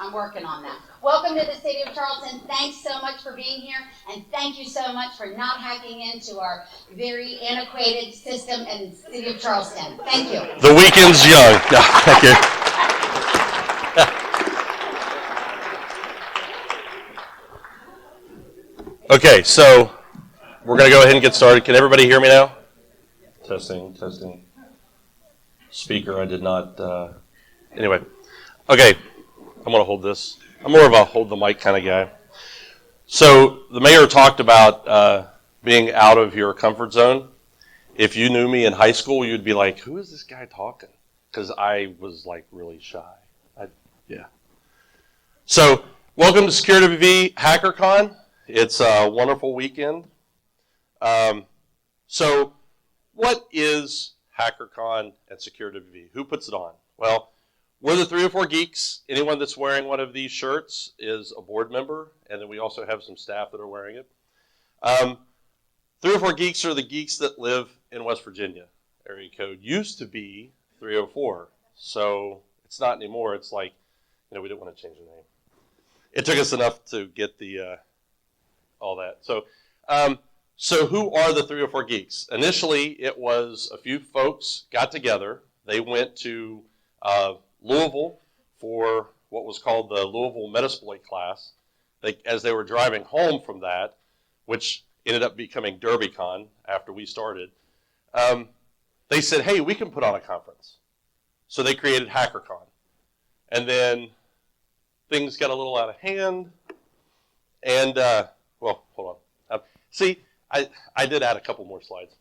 I'm working on that. Welcome to the City of Charleston. Thanks so much for being here, and thank you so much for not hacking into our very antiquated system in the City of Charleston. Thank you. The weekend's young. No, thank you. Okay, so we're going to go ahead and get started. Can everybody hear me now? Testing, testing. Speaker, I did not. Anyway, okay, I'm going to hold this. I'm more of a hold the mic kind of guy. So the mayor talked about being out of your comfort zone. If you knew me in high school, you'd be like, who is this guy talking? Because I was like really shy. Yeah. So welcome to SecureWV HackerCon. It's a wonderful weekend. So what is HackerCon at SecureWV? Who puts it on? Well, we're the 3 or 4 geeks. Anyone that's wearing one of these shirts is a board member, and then we also have some staff that are wearing it. 3 or 4 geeks are the geeks that live in West Virginia. Area code used to be 304, so it's not anymore. It's like, we didn't want to change the name. It took us enough to get the all that. So who are the 3 or 4 geeks? Initially, it was a few folks got together. They went to Louisville for what was called the Louisville Metasploit class. As they were driving home from that, which ended up becoming DerbyCon after we started, they said, hey, we can put on a conference. So they created HackerCon. And then things got a little out of hand. And, well, hold on. See, I did add a couple more slides.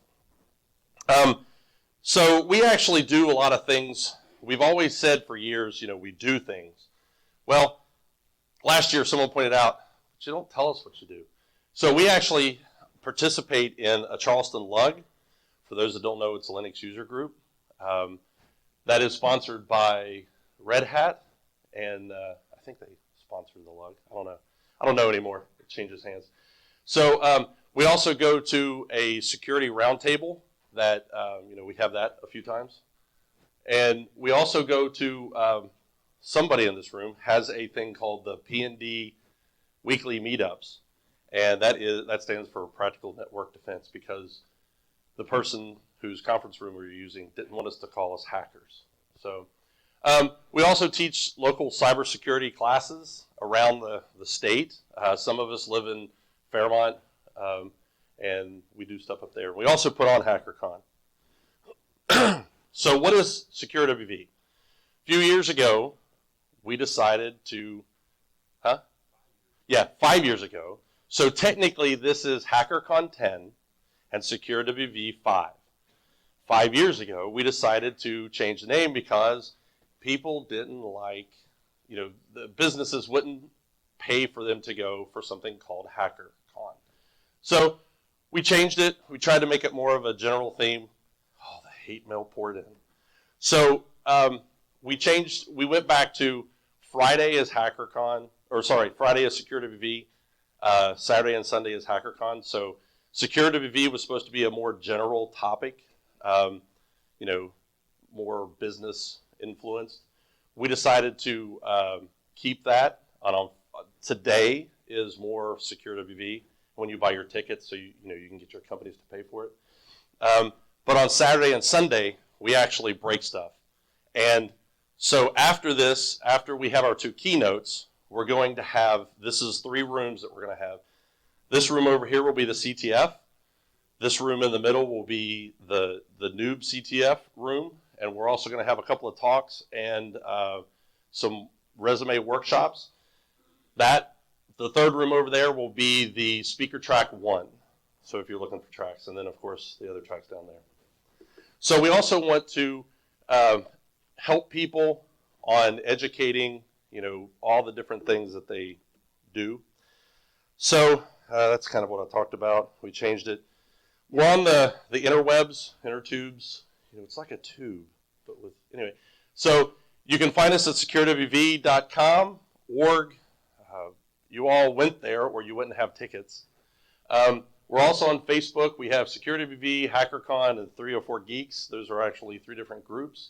So we actually do a lot of things. We've always said for years, we do things. Well, last year someone pointed out, but you don't tell us what you do. So we actually participate in a Charleston Lug. For those that don't know, it's a Linux user group. That is sponsored by Red Hat, and I think they sponsored the Lug. I don't know anymore. It changes hands. So we also go to a security roundtable that, we have that a few times. And we also go to, somebody in this room has a thing called the P&D weekly meetups. And that stands for Practical Network Defense, because the person whose conference room we were using didn't want us to call us hackers. So we also teach local cybersecurity classes around the state. Some of us live in Fairmont, and we do stuff up there. We also put on HackerCon. So what is SecureWV? A few years ago, we decided to, 5 years ago. So technically, this is HackerCon 10 and SecureWV 5. 5 years ago, we decided to change the name because people didn't like, the businesses wouldn't pay for them to go for something called HackerCon. So we changed it. We tried to make it more of a general theme. Oh, the hate mail poured in. So we went back to Friday is HackerCon, Friday is SecureWV. Saturday and Sunday is HackerCon. So SecureWV was supposed to be a more general topic, more business influenced. We decided to keep that. Today is more SecureWV when you buy your tickets, so you can get your companies to pay for it. But on Saturday and Sunday, we actually break stuff. And so after we have our 2 keynotes, we're going to have, this is 3 rooms that we're going to have. This room over here will be the CTF. This room in the middle will be the noob CTF room. And we're also going to have a couple of talks and some resume workshops. The 3rd room over there will be the speaker track 1. So if you're looking for tracks, and then of course the other tracks down there. So we also want to help people on educating, all the different things that they do. So that's kind of what I talked about. We changed it. We're on the interwebs, intertubes. It's like a tube, but with, anyway. So you can find us at securewv.com, org. You all went there or you wouldn't have tickets. We're also on Facebook. We have SecureWV, HackerCon, and 3 or 4 Geeks. Those are actually 3 different groups.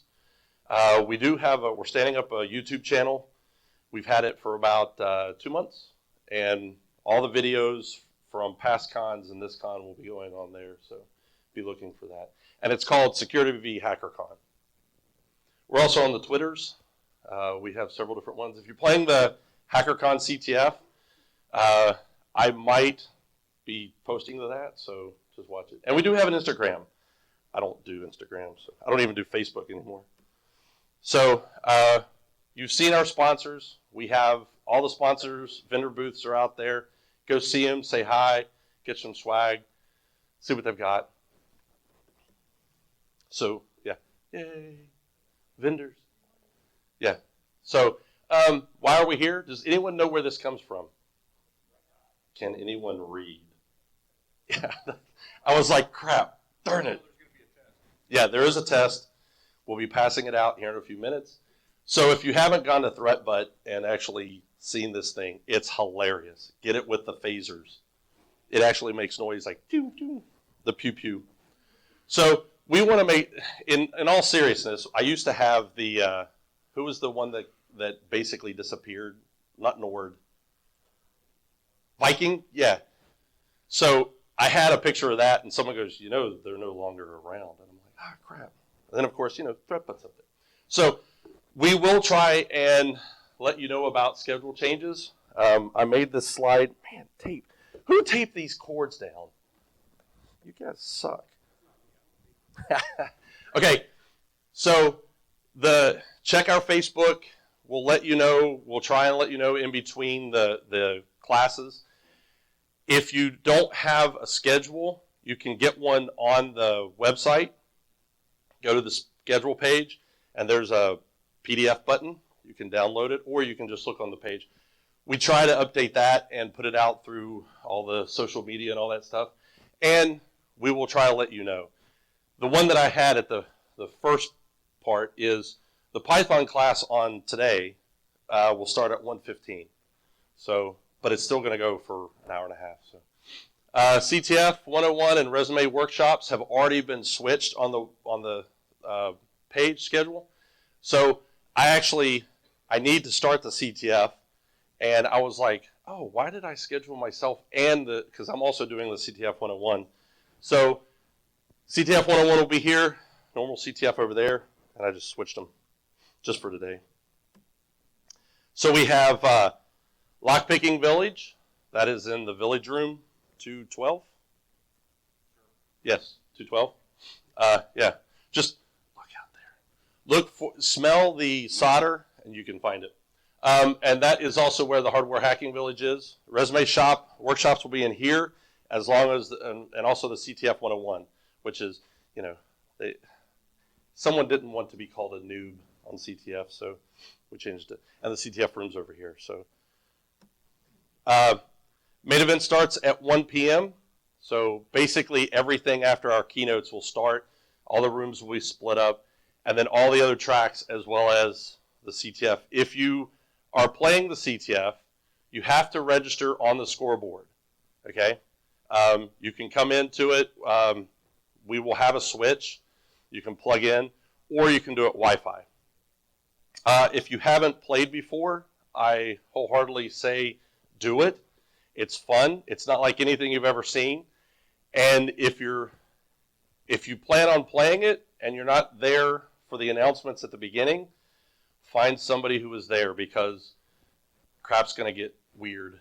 We're standing up a YouTube channel, We've had it for about 2 months, and all the videos from past cons and this con will be going on there, so be looking for that. And it's called SecureWV HackerCon. We're also on the Twitters. We have several different ones. If you're playing the HackerCon CTF, I might be posting to that, so just watch it. And we do have an Instagram. I don't do Instagram, so I don't even do Facebook anymore. So you've seen our sponsors. We have all the sponsors, vendor booths are out there. Go see them, say hi, get some swag, see what they've got. So, yeah, yay, vendors. Yeah, so why are we here? Does anyone know where this comes from? Can anyone read? Yeah, I was like, crap, darn it. Yeah, there is a test. We'll be passing it out here in a few minutes. So if you haven't gone to ThreatButt and actually seen this thing, it's hilarious. Get it with the phasers. It actually makes noise like doo, doo, the pew pew. So we want to make, in all seriousness, I used to have the, who was the one that basically disappeared? Not Nord. Viking? Yeah. So I had a picture of that, and someone goes, you know, they're no longer around. And I'm like, ah, crap. And then, of course, you know, ThreatButt's up there. So we will try and let you know about schedule changes. I made this slide. Man, tape. Who taped these cords down? You guys suck. Okay, so check our Facebook. We'll let you know. We'll try and let you know in between the classes. If you don't have a schedule, you can get one on the website. Go to the schedule page, and there's a PDF button. You can download it, or you can just look on the page. We try to update that and put it out through all the social media and all that stuff. And we will try to let you know. The one that I had at the first part is the Python class on today will start at 1:15. So, but it's still going to go for an hour and a half. So, CTF 101 and resume workshops have already been switched on the page schedule. So I need to start the CTF, and I was like, oh, why did I schedule myself and because I'm also doing the CTF 101. So CTF 101 will be here, normal CTF over there, and I just switched them just for today. So we have Lockpicking Village. That is in the Village Room 212. Yes, 212. Yeah, just look there. Smell the solder, and you can find it. And that is also where the Hardware Hacking Village is. Resume shop workshops will be in here, as long as and also the CTF 101, which is, you know, someone didn't want to be called a noob on CTF, so we changed it. And the CTF room's over here. So main event starts at 1 p.m. So basically everything after our keynotes will start. All the rooms will be split up, and then all the other tracks as well as the CTF. If you are playing the CTF, you have to register on the scoreboard, okay? You can come into it. We will have a switch. You can plug in, or you can do it Wi-Fi. If you haven't played before, I wholeheartedly say do it. It's fun. It's not like anything you've ever seen. And if you plan on playing it and you're not there for the announcements at the beginning, find somebody who was there, because crap's going to get weird.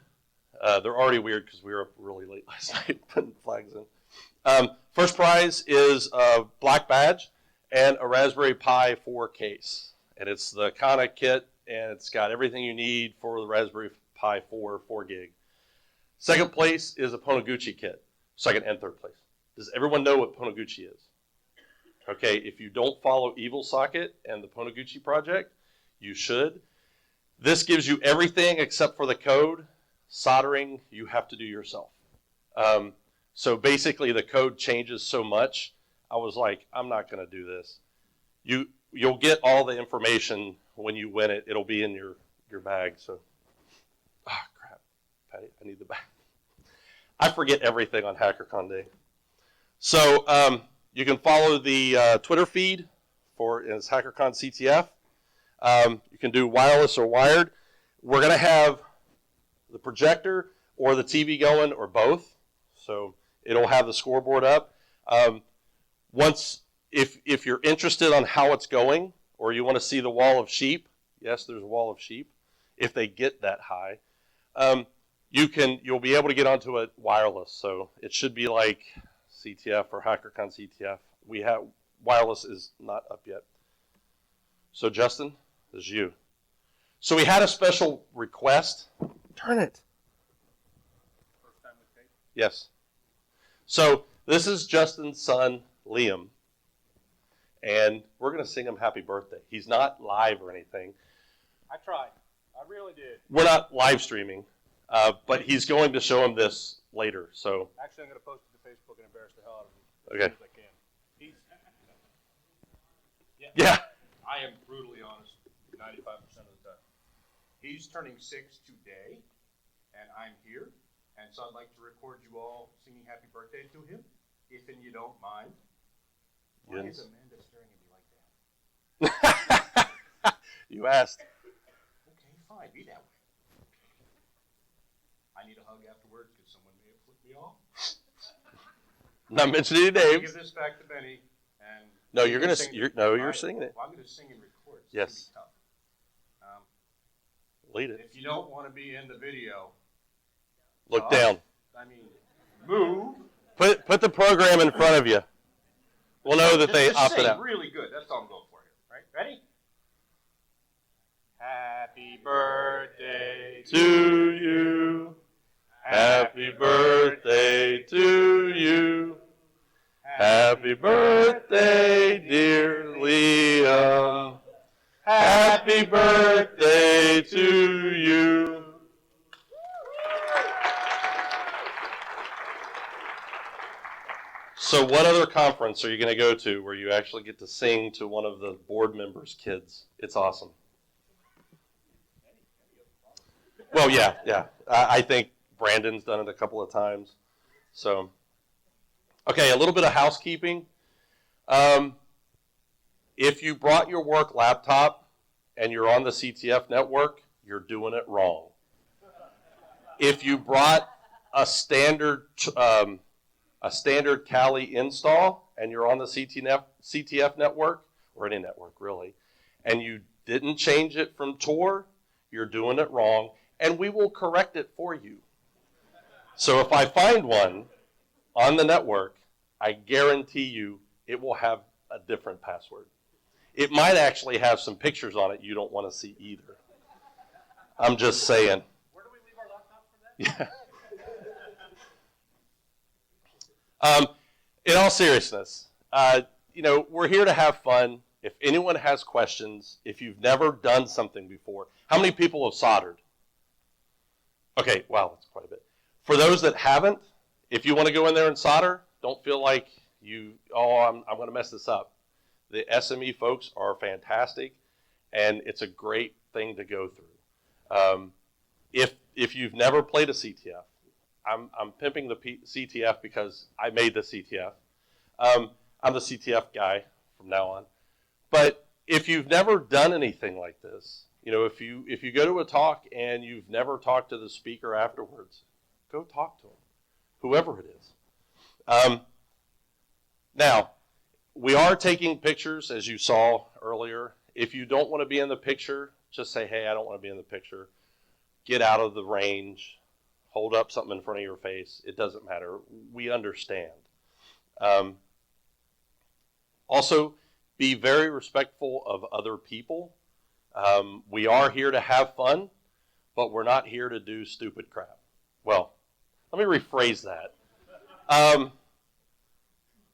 They're already weird because we were up really late last night putting flags in. First prize is a black badge and a Raspberry Pi 4 case. And it's the Kana kit, and it's got everything you need for the Raspberry Pi 4 gig. Second place is a Ponoguchi kit. Second and third place. Does everyone know what Ponoguchi is? Okay, if you don't follow Evil Socket and the Ponoguchi project, you should. This gives you everything except for the code. Soldering, you have to do yourself. So basically the code changes so much, I was like, I'm not going to do this. You'll get all the information when you win it. It'll be in your bag. So, crap, Patty, I need the bag. I forget everything on HackerCon Day. So you can follow the Twitter feed it's HackerCon CTF. You can do wireless or wired. We're going to have the projector or the TV going or both. So it'll have the scoreboard up. If you're interested on how it's going, or you want to see the wall of sheep, yes, there's a wall of sheep. If they get that high, you'll be able to get onto it wireless. So it should be like CTF or HackerCon CTF. We have wireless is not up yet. So Justin, this is you. So we had a special request. Turn it. First time with tape? Yes. So this is Justin's son, Liam. And we're going to sing him happy birthday. He's not live or anything. I tried. I really did. We're not live streaming, but he's going to show him this later. So Actually, I'm going to post it to Facebook and embarrass the hell out of him Okay. as soon as I can. yeah. I am brutally honest 95% of the time. He's turning 6 today, and I'm here. And so I'd like to record you all singing happy birthday to him, if and you don't mind. Why Yes. is Amanda staring at me like that? You asked. Okay, fine, be that way. I need a hug afterwards because someone may have flipped me off. Not mentioning any I'm gonna names. give this back to Benny, and No, you're going to. sing You're it. singing it. Well, I'm going to sing and record. It's Yes. gonna be tough. Lead it. If you don't want to be in the video, Look down. I mean, move. Put the program in front of you. We'll know that they Just opted sing out. really good. That's all I'm going for here. Right? Ready? Happy birthday To you. Happy birthday to you. Happy birthday, dear Liam. Happy birthday to you. So what other conference are you going to go to where you actually get to sing to one of the board members' kids? It's awesome. Well, yeah. I think Brandon's done it a couple of times. So, okay, a little bit of housekeeping. If you brought your work laptop and you're on the CTF network, you're doing it wrong. If you brought a standard Kali install and you're on the CTF network, or any network really, and you didn't change it from Tor, you're doing it wrong, and we will correct it for you. So if I find one on the network, I guarantee you it will have a different password. It might actually have some pictures on it you don't want to see either. I'm just saying. Where do we leave our laptops for that? Yeah. In all seriousness, we're here to have fun. If anyone has questions, if you've never done something before, how many people have soldered? Okay, wow, that's quite a bit. For those that haven't, if you want to go in there and solder, don't feel like I'm going to mess this up. The SME folks are fantastic, and it's a great thing to go through. If you've never played a CTF, I'm pimping the CTF because I made the CTF. I'm the CTF guy from now on. But if you've never done anything like this, if you go to a talk and you've never talked to the speaker afterwards, go talk to him, whoever it is. Now, we are taking pictures, as you saw earlier. If you don't want to be in the picture, just say, hey, I don't want to be in the picture. Get out of the range. Hold up something in front of your face. It doesn't matter. We understand. Also, be very respectful of other people. We are here to have fun, but we're not here to do stupid crap. Well, let me rephrase that.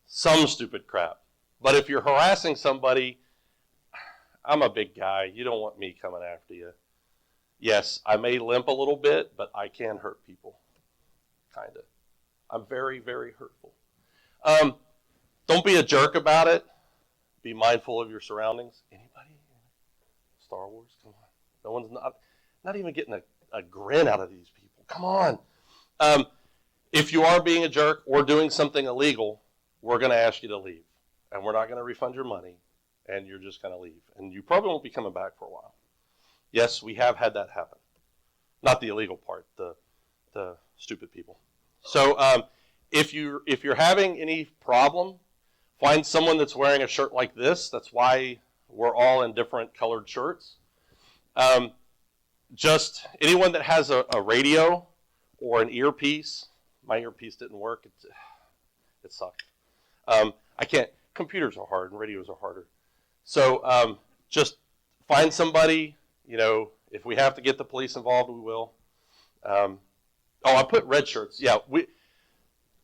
Some stupid crap. But if you're harassing somebody, I'm a big guy. You don't want me coming after you. Yes, I may limp a little bit, but I can hurt people. Kind of. I'm very, very hurtful. Don't be a jerk about it. Be mindful of your surroundings. Anybody? Star Wars? Come on. No one's not even getting a grin out of these people. Come on. If you are being a jerk or doing something illegal, we're going to ask you to leave. And we're not going to refund your money, and you're just going to leave. And you probably won't be coming back for a while. Yes, we have had that happen. Not the illegal part, the stupid people. So if you're having any problem, find someone that's wearing a shirt like this. That's why we're all in different colored shirts. Just anyone that has a radio or an earpiece. My earpiece didn't work. It sucked. I can't. Computers are hard and radios are harder. So just find somebody. If we have to get the police involved, we will. I put red shirts. Yeah,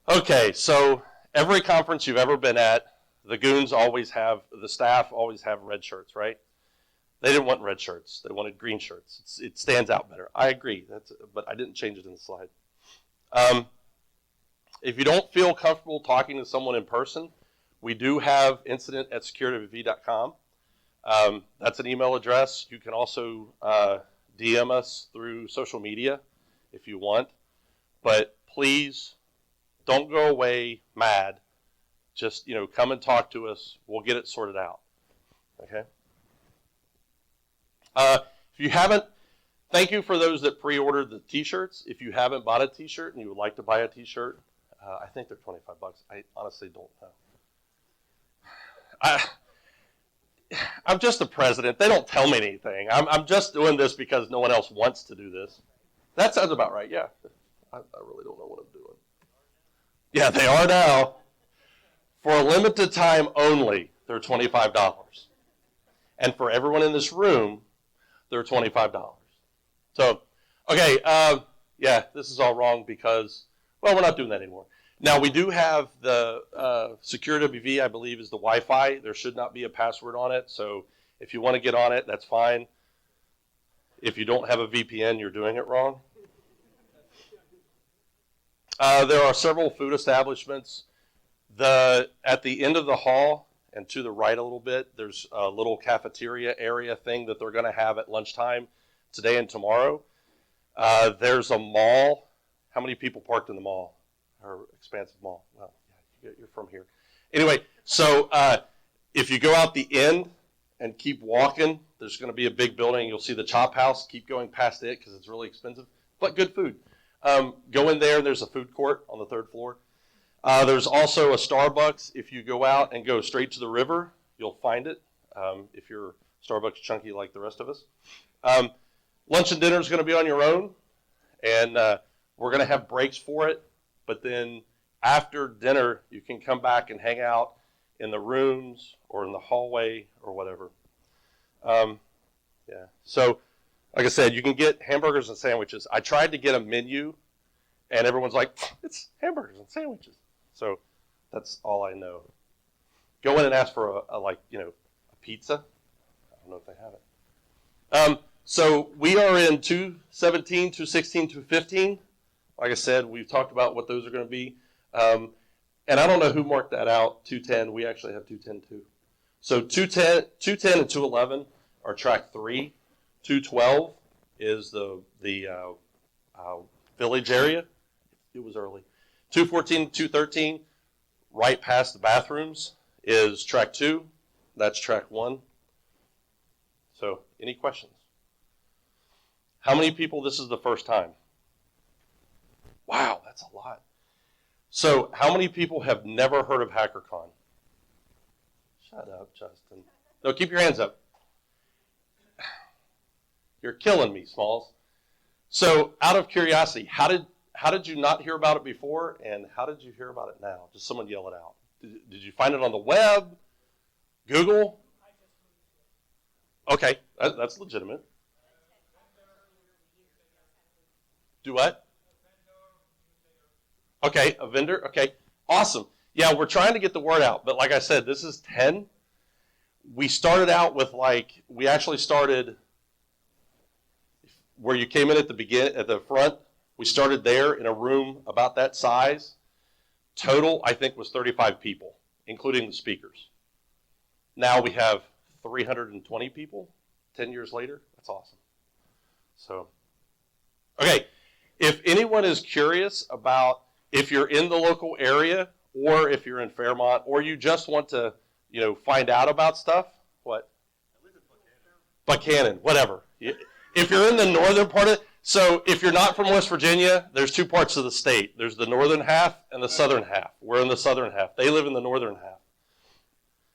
okay, so every conference you've ever been at, the goons the staff always have red shirts, right? They didn't want red shirts. They wanted green shirts. It stands out better. I agree, but I didn't change it in the slide. If you don't feel comfortable talking to someone in person, we do have incident@secureWV.com. That's an email address. You can also DM us through social media if you want. But please don't go away mad. Just, come and talk to us. We'll get it sorted out. Okay? If you haven't, thank you for those that pre-ordered the t-shirts. If you haven't bought a t-shirt and you would like to buy a t-shirt, I think they're $25. I honestly don't know. I'm just the president. They don't tell me anything. I'm just doing this because no one else wants to do this. That sounds about right, yeah. I really don't know what I'm doing. Yeah, they are now. For a limited time only, they're $25. And for everyone in this room, they're $25. So, okay, yeah, this is all wrong because, we're not doing that anymore. Now, we do have the SecureWV, I believe, is the Wi-Fi. There should not be a password on it. So if you want to get on it, that's fine. If you don't have a VPN, you're doing it wrong. There are several food establishments. At the end of the hall and to the right a little bit, there's a little cafeteria area thing that they're going to have at lunchtime today and tomorrow. There's a mall. How many people parked in the mall? Or expansive mall? Well, yeah, you're from here. Anyway, so if you go out the end and keep walking, there's going to be a big building. You'll see the Chop House. Keep going past it because it's really expensive, but good food. Go in there. There's a food court on the 3rd floor. There's also a Starbucks. If you go out and go straight to the river, you'll find it if you're Starbucks chunky like the rest of us. Lunch and dinner is going to be on your own, and we're going to have breaks for it. But then after dinner, you can come back and hang out in the rooms or in the hallway or whatever. Yeah. So, like I said, you can get hamburgers and sandwiches. I tried to get a menu, and everyone's like, it's hamburgers and sandwiches. So that's all I know. Go in and ask for a pizza. I don't know if they have it. So we are in 217, 216, 215. Like I said, we've talked about what those are going to be. And I don't know who marked that out, 210. We actually have 210 too. So 210 and 211 are track 3. 212 is the village area. It was early. 214, 213, right past the bathrooms, is track 2. That's track 1. So, any questions? How many people this is the first time? Wow, that's a lot. So, how many people have never heard of HackerCon? Shut up, Justin. No, keep your hands up. You're killing me, Smalls. So, out of curiosity, how did you not hear about it before, and how did you hear about it now? Just someone yell it out. Did you find it on the web? Google? Okay, that's legitimate. Do what? Okay, a vendor? Okay, awesome. Yeah, we're trying to get the word out, but like I said, this is 10. We started out with we actually started where you came in at the front. We started there in a room about that size. Total, I think, was 35 people, including the speakers. Now we have 320 people 10 years later. That's awesome. So, okay, if anyone is curious about if you're in the local area or if you're in Fairmont or you just want to, find out about stuff, what? I live in Buchanan, whatever. If you're in the northern part of it, So if you're not from West Virginia, there's two parts of the state. There's the northern half and the southern half. We're in the southern half. They live in the northern half.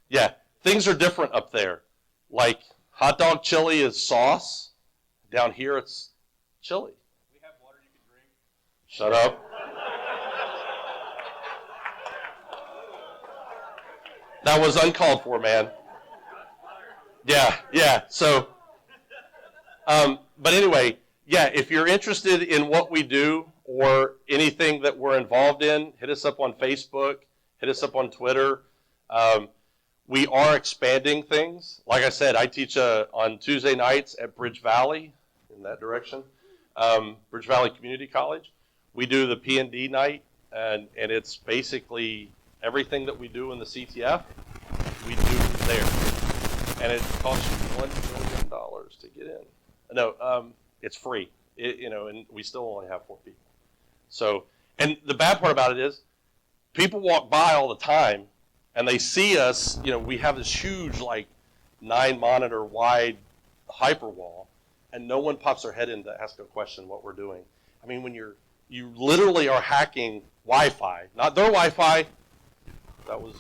Yeah, things are different up there. Like hot dog chili is sauce. Down here it's chili. We have water you can drink. Shut up. That was uncalled for, man. Yeah. So, but anyway, yeah, if you're interested in what we do or anything that we're involved in, hit us up on Facebook, hit us up on Twitter. We are expanding things. Like I said, I teach on Tuesday nights at Bridge Valley, in that direction, Bridge Valley Community College. We do the P&D night, and it's basically everything that we do in the CTF, we do there. And it costs you $1 million to get in. No, it's free, and we still only have 4 people. So, and the bad part about it is, people walk by all the time, and they see us, we have this huge, 9-monitor wide hyperwall, and no one pops their head in to ask a question what we're doing. I mean, when you literally are hacking Wi-Fi, not their Wi-Fi, that was,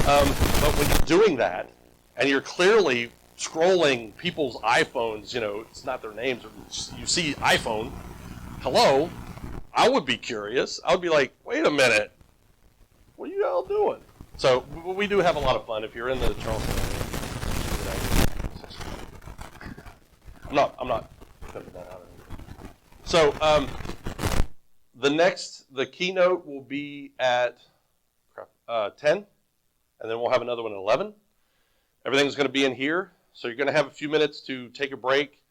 but when you're doing that, and you're clearly scrolling people's iPhones, it's not their names, you see iPhone, hello, I would be curious. I would be like, wait a minute, what are you all doing? So we do have a lot of fun. If you're in the Charleston area, I'm not cutting that out anymore. So the keynote will be at 10, and then we'll have another one at 11. Everything's going to be in here, so you're going to have a few minutes to take a break,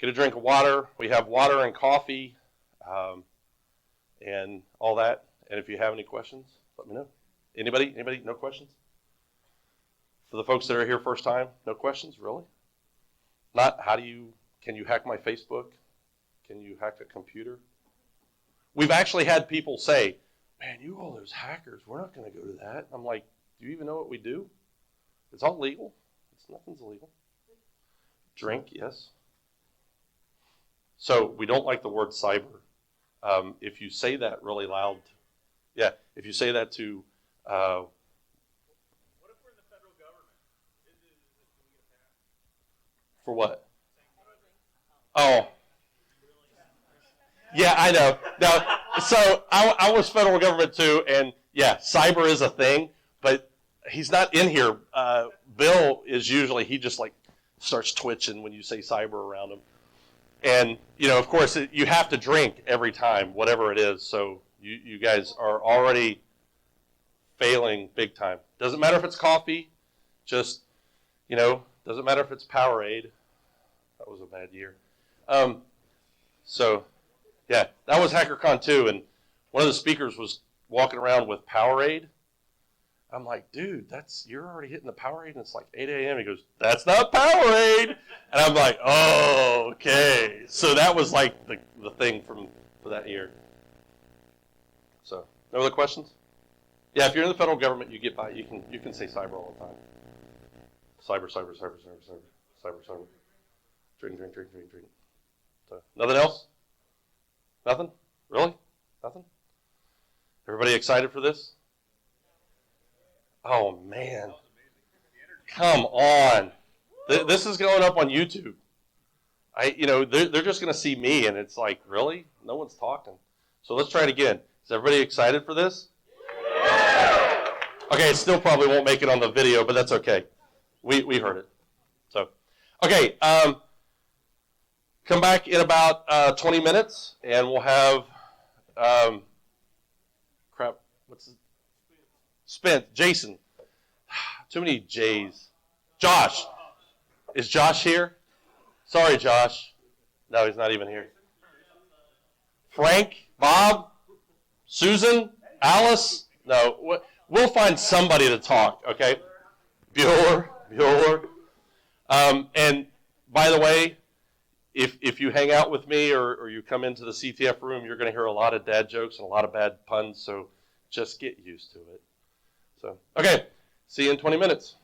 get a drink of water. We have water and coffee, and all that. And if you have any questions, let me know. Anybody? No questions? For the folks that are here first time, no questions, really? Not can you hack my Facebook? Can you hack a computer? We've actually had people say, man, you all those hackers, we're not going to go to that. I'm like, do you even know what we do? It's all legal. Nothing's illegal. Drink, yes. So we don't like the word cyber. If you say that really loud, if you say that to... what if we're in the federal government? Do we get hacked? For what? Oh. Yeah, I know. Now, so I was federal government too, and yeah, cyber is a thing, but he's not in here. Bill is usually, he just starts twitching when you say cyber around him. And, of course, you have to drink every time, whatever it is. So you guys are already failing big time. Doesn't matter if it's coffee, just, doesn't matter if it's Powerade. That was a bad year. So, yeah, that was HackerCon too. And one of the speakers was walking around with Powerade. I'm like, dude, you're already hitting the Powerade, and it's like 8 a.m. He goes, that's not Powerade. And I'm like, oh, okay. So that was like the thing for that year. So, no other questions? Yeah, if you're in the federal government, you get by. You can say cyber all the time. Cyber. Drink. So, nothing else? Nothing? Really? Nothing? Everybody excited for this? Oh, man. Come on. This is going up on YouTube. They're just going to see me, and it's like, really? No one's talking. So let's try it again. Is everybody excited for this? Okay, it still probably won't make it on the video, but that's okay. We heard it. So, okay. Come back in about 20 minutes, and we'll have, Jason. Too many J's. Josh. Is Josh here? Sorry, Josh. No, he's not even here. Frank, Bob, Susan, Alice. No, we'll find somebody to talk, okay? Bueller. And by the way, if you hang out with me or you come into the CTF room, you're going to hear a lot of dad jokes and a lot of bad puns, so just get used to it. So, okay, see you in 20 minutes.